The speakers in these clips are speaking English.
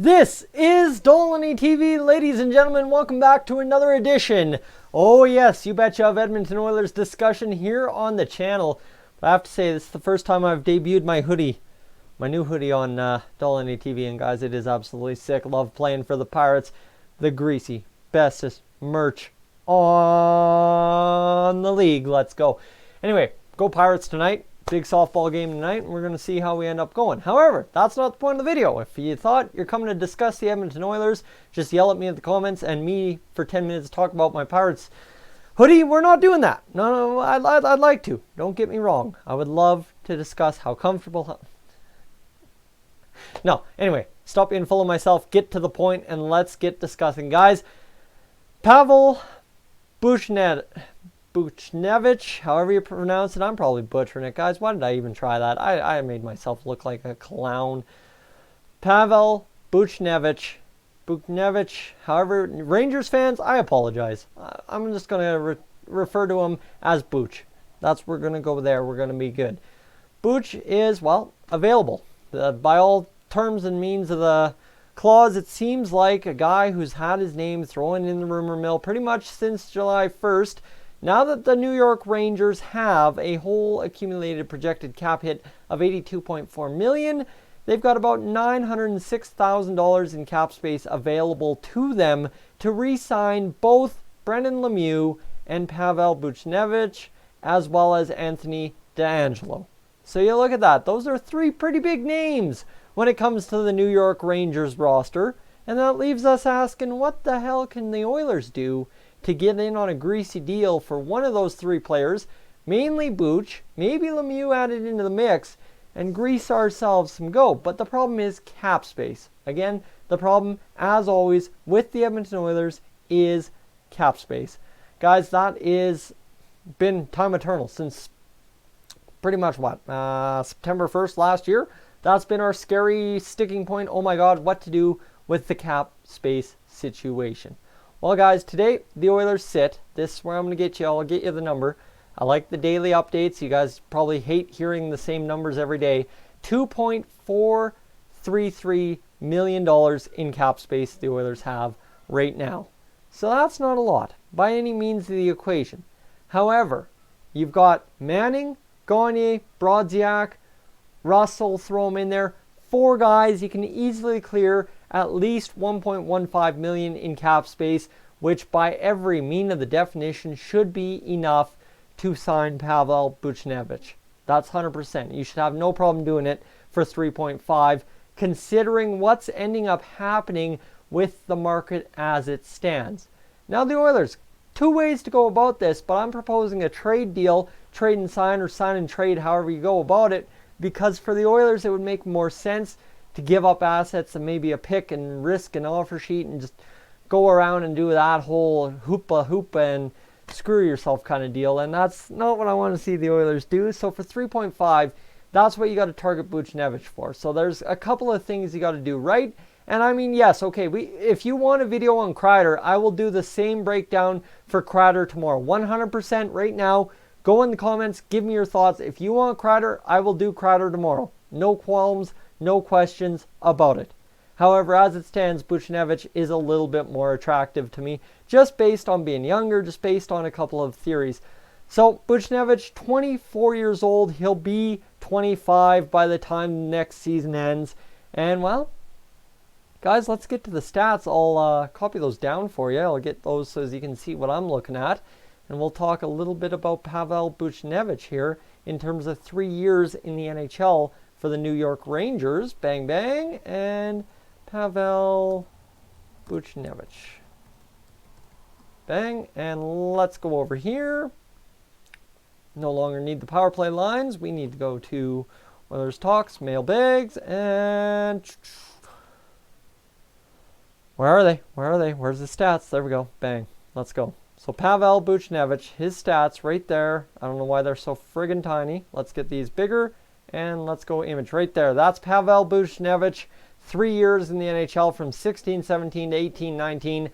This is Dolynny TV, ladies and gentlemen. Welcome back to another edition. Oh yes, you betcha, of Edmonton Oilers discussion here on the channel. But I have to say, this is the first time I've debuted my hoodie, my new hoodie on Dolynny TV, and guys, it is absolutely sick. Love playing for the Pirates, the greasy, bestest merch on the league. Let's go. Anyway, go Pirates tonight. Big softball game tonight, and we're going to see how we end up going. However, that's not the point of the video. If you thought you're coming to discuss the Edmonton Oilers, just yell at me in the comments and me for 10 minutes talk about my Pirates hoodie. We're not doing that. No, I'd like to. Don't get me wrong. I would love to discuss how comfortable... No, anyway, stop being full of myself, get to the point, and let's get discussing. Guys, Pavel Buchnevich, however you pronounce it. I'm probably butchering it, guys. Why did I even try that? I made myself look like a clown. Pavel Buchnevich, however, Rangers fans, I apologize. I'm just going to refer to him as Booch. We're going to go there. We're going to be good. Booch is, well, available. By all terms and means of the clause, it seems like a guy who's had his name thrown in the rumor mill pretty much since July 1st. Now that the New York Rangers have a whole accumulated projected cap hit of $82.4 million, they've got about $906,000 in cap space available to them to re-sign both Brendan Lemieux and Pavel Buchnevich, as well as Anthony DeAngelo. So you look at that. Those are three pretty big names when it comes to the New York Rangers roster. And that leaves us asking, what the hell can the Oilers do to get in on a greasy deal for one of those three players, mainly Booch, maybe Lemieux added into the mix, and grease ourselves some go. But the problem is cap space. Again, the problem, as always, with the Edmonton Oilers is cap space. Guys, that is been time eternal since pretty much September 1st last year. That's been our scary sticking point. Oh my God, what to do with the cap space situation. Well, guys, today the Oilers sit. This is where I'm going to get you. I'll get you the number. I like the daily updates. You guys probably hate hearing the same numbers every day. $2.433 million in cap space the Oilers have right now. So that's not a lot by any means of the equation. However, you've got Manning, Gagne, Brodziak, Russell, throw them in there. Four guys you can easily clear at least $1.15 million in cap space, which by every mean of the definition should be enough to sign Pavel Buchnevich. That's 100%. You should have no problem doing it for 3.5, considering what's ending up happening with the market as it stands. Now the Oilers, two ways to go about this, but I'm proposing a trade deal, trade and sign, or sign and trade, however you go about it, because for the Oilers it would make more sense to give up assets and maybe a pick and risk an offer sheet and just go around and do that whole hoopa and screw yourself kind of deal. And that's not what I want to see the Oilers do. So for 3.5, that's what you got to target Buchnevich for. So there's a couple of things you got to do right. And I mean, yes, okay, if you want a video on Kreider, I will do the same breakdown for Kreider tomorrow. 100% right now. Go in the comments, give me your thoughts. If you want Kreider, I will do Kreider tomorrow. No qualms, no questions about it. However, as it stands, Buchnevich is a little bit more attractive to me, just based on being younger, just based on a couple of theories. So Buchnevich, 24 years old, he'll be 25 by the time next season ends. And well, guys, let's get to the stats. I'll copy those down for you. I'll get those so as you can see what I'm looking at. And we'll talk a little bit about Pavel Buchnevich here in terms of 3 years in the NHL for the New York Rangers. Bang, bang. And Pavel Buchnevich. Bang. And let's go over here. No longer need the power play lines. We need to go to Oilers Talks, mailbags, and... Where are they? Where's the stats? There we go. Bang. Let's go. So Pavel Buchnevich, his stats right there. I don't know why they're so friggin' tiny. Let's get these bigger. And let's go image right there. That's Pavel Buchnevich. 3 years in the NHL from 16-17 to 18-19.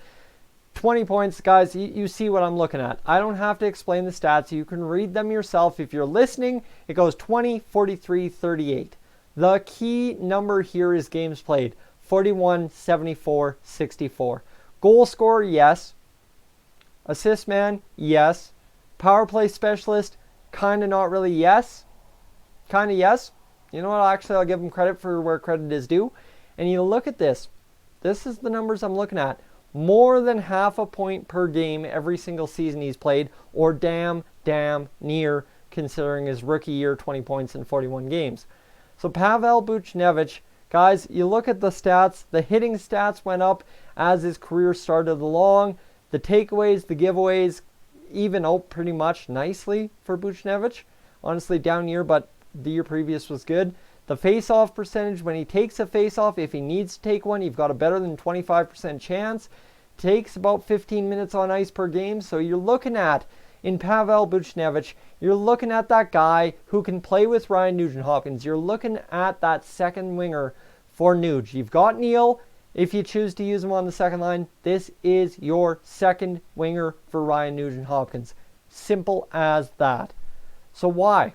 20 points. Guys, you see what I'm looking at. I don't have to explain the stats. You can read them yourself. If you're listening, it goes 20, 43, 38. The key number here is games played. 41, 74, 64. Goal scorer, yes. Assist man, yes. Power play specialist, kind of not really, yes. Kind of yes. You know what? Actually, I'll give him credit for where credit is due. And you look at this. This is the numbers I'm looking at. More than half a point per game every single season he's played, or damn near, considering his rookie year, 20 points in 41 games. So Pavel Buchnevich, guys, you look at the stats. The hitting stats went up as his career started along. The takeaways, the giveaways, even out pretty much nicely for Buchnevich. Honestly, down year, but the year previous was good. The face-off percentage, when he takes a face-off, if he needs to take one, you've got a better than 25% chance. Takes about 15 minutes on ice per game. So you're looking at, in Pavel Buchnevich, you're looking at that guy who can play with Ryan Nugent-Hopkins. You're looking at that second winger for Nuge. You've got Neil. If you choose to use him on the second line, this is your second winger for Ryan Nugent-Hopkins. Simple as that. So why?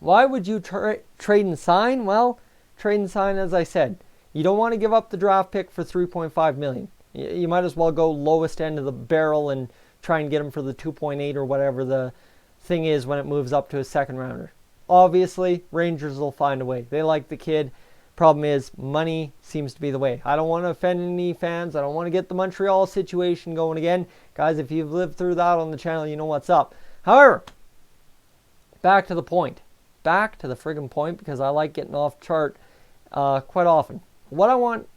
Why would you trade and sign? Well, trade and sign, as I said. You don't want to give up the draft pick for $3.5 million. You might as well go lowest end of the barrel and try and get him for the 2.8 or whatever the thing is when it moves up to a second rounder. Obviously, Rangers will find a way. They like the kid. Problem is, money seems to be the way. I don't want to offend any fans. I don't want to get the Montreal situation going again. Guys, if you've lived through that on the channel, you know what's up. However, back to the point. Back to the friggin' point, because I like getting off chart quite often. What I want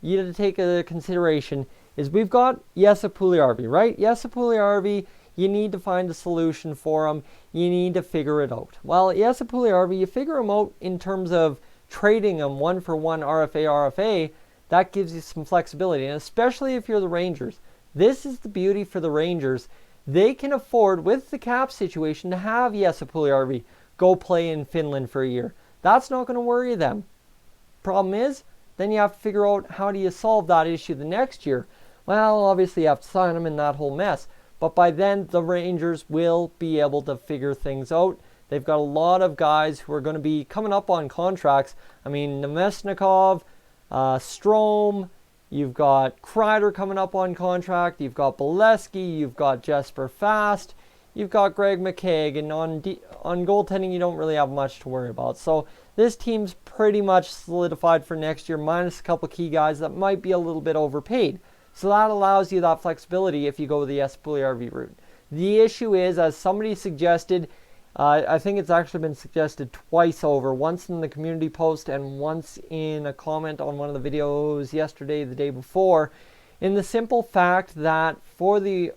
you to take into consideration is we've got Jesse Puljujärvi, right? Jesse Puljujärvi, you need to find a solution for him. You need to figure it out. Well, Jesse Puljujärvi, you figure him out in terms of trading him 1-for-1 RFA. That gives you some flexibility, and especially if you're the Rangers. This is the beauty for the Rangers. They can afford, with the cap situation, to have Jesse Puljujärvi go play in Finland for a year. That's not going to worry them. Problem is, then you have to figure out how do you solve that issue the next year. Well, obviously you have to sign him in that whole mess. But by then, the Rangers will be able to figure things out. They've got a lot of guys who are going to be coming up on contracts. I mean, Nemesnikov, Strome, you've got Kreider coming up on contract, you've got Bolesky, you've got Jesper Fast, you've got Greg McKegg, and on goaltending, you don't really have much to worry about. So this team's pretty much solidified for next year, minus a couple key guys that might be a little bit overpaid. So that allows you that flexibility if you go with the Jesse Puljujärvi route. The issue is, as somebody suggested, I think it's actually been suggested twice over, once in the community post and once in a comment on one of the videos yesterday, the day before, in the simple fact that for the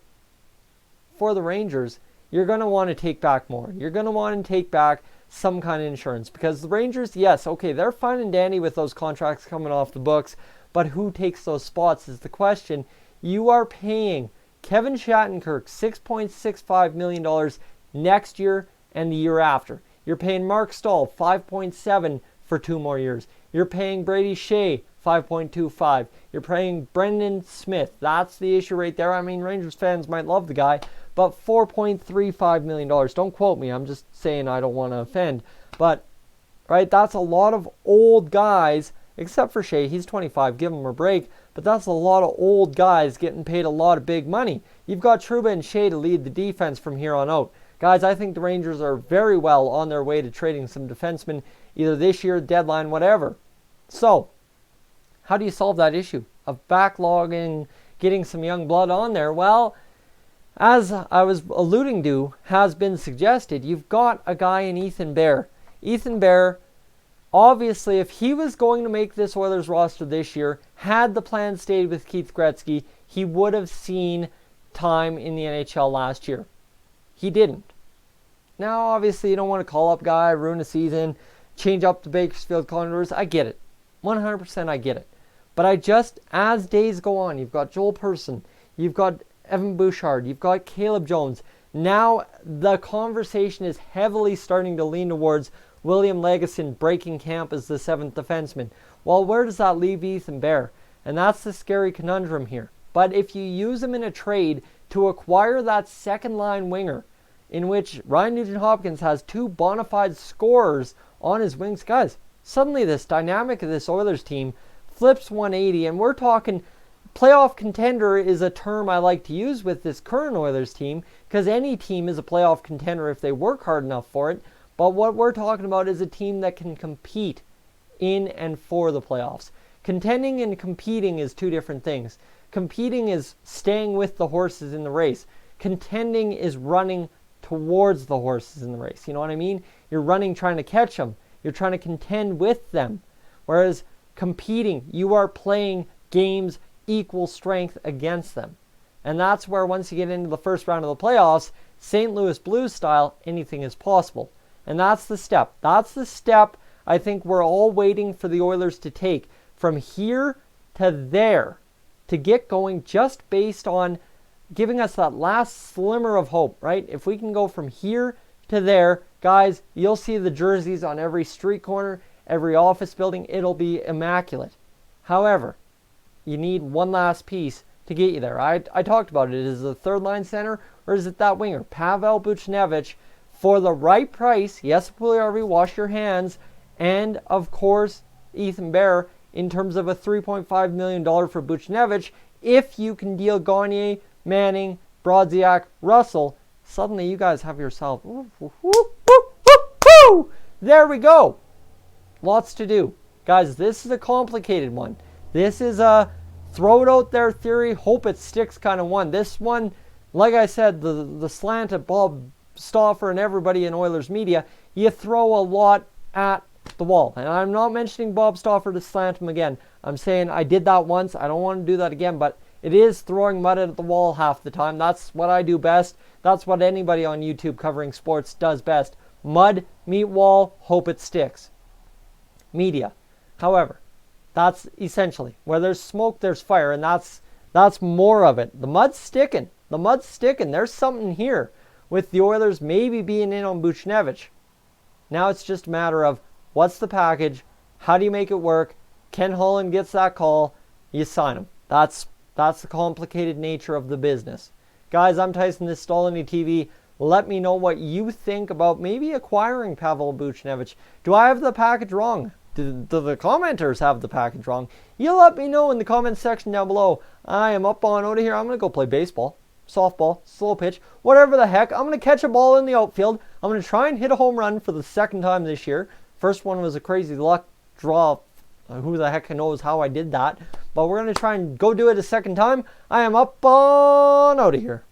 Rangers, you're going to want to take back more. You're going to want to take back some kind of insurance, because the Rangers, yes, okay, they're fine and dandy with those contracts coming off the books, but who takes those spots is the question. You are paying Kevin Shattenkirk $6.65 million next year and the year after. You're paying Mark Stahl $5.7 for 2 more years. You're paying Brady Shea $5.25. You're paying Brendan Smith. That's the issue right there. I mean, Rangers fans might love the guy, but $4.35 million. Don't quote me. I'm just saying I don't want to offend. But, right, that's a lot of old guys, except for Shea. He's 25. Give him a break. But that's a lot of old guys getting paid a lot of big money. You've got Trouba and Shea to lead the defense from here on out. Guys, I think the Rangers are very well on their way to trading some defensemen, either this year, deadline, whatever. So, how do you solve that issue of backlogging, getting some young blood on there? Well, as I was alluding to, has been suggested, you've got a guy in Ethan Bear. Ethan Bear, obviously, if he was going to make this Oilers roster this year, had the plan stayed with Keith Gretzky, he would have seen time in the NHL last year. He didn't. Now, obviously, you don't want to call up a guy, ruin a season, change up the Bakersfield Condors. I get it. 100% I get it. But I just, as days go on, you've got Joel Persson, you've got Evan Bouchard, you've got Caleb Jones. Now the conversation is heavily starting to lean towards William Legason breaking camp as the 7th defenseman. Well, where does that leave Ethan Bear? And that's the scary conundrum here. But if you use him in a trade to acquire that second line winger, in which Ryan Nugent-Hopkins has 2 bona fide scorers on his wings, guys, suddenly this dynamic of this Oilers team flips 180, and we're talking playoff contender is a term I like to use with this current Oilers team, because any team is a playoff contender if they work hard enough for it. But what we're talking about is a team that can compete in and for the playoffs. Contending and competing is two different things. Competing is staying with the horses in the race. Contending is running towards the horses in the race. You know what I mean? You're running trying to catch them. You're trying to contend with them. Whereas competing, you are playing games equal strength against them. And that's where once you get into the first round of the playoffs, St. Louis Blues style, anything is possible. And that's the step. That's the step I think we're all waiting for the Oilers to take from here to there to get going, just based on giving us that last slimmer of hope, right? If we can go from here to there, guys, you'll see the jerseys on every street corner, every office building. It'll be immaculate. However, you need one last piece to get you there. I talked about it. Is it the third line center or is it that winger? Pavel Buchnevich, for the right price. Yes, Puljujärvi, wash your hands. And, of course, Ethan Bear, in terms of a $3.5 million for Buchnevich. If you can deal Gagner, Manning, Brodziak, Russell, suddenly you guys have yourself... There we go. Lots to do. Guys, this is a complicated one. This is a throw it out there theory, hope it sticks kind of one. This one, like I said, the slant at Bob Stauffer and everybody in Oilers media, you throw a lot at the wall. And I'm not mentioning Bob Stauffer to slant him again. I'm saying I did that once. I don't want to do that again, but it is throwing mud at the wall half the time. That's what I do best. That's what anybody on YouTube covering sports does best. Mud, meet wall, hope it sticks. Media. However, that's essentially where there's smoke, there's fire, and that's more of it. The mud's sticking. The mud's sticking. There's something here with the Oilers maybe being in on Buchnevich. Now it's just a matter of what's the package? How do you make it work? Ken Holland gets that call. You sign him. That's the complicated nature of the business. Guys, I'm Tyson. This is Dolynny TV. Let me know what you think about maybe acquiring Pavel Buchnevich. Do I have the package wrong? Do the commenters have the package wrong? You let me know in the comment section down below. I am up on out of here. I'm going to go play baseball, softball, slow pitch, whatever the heck. I'm going to catch a ball in the outfield. I'm going to try and hit a home run for the second time this year. First one was a crazy luck draw. Who the heck knows how I did that. But we're going to try and go do it a second time. I am up on out of here.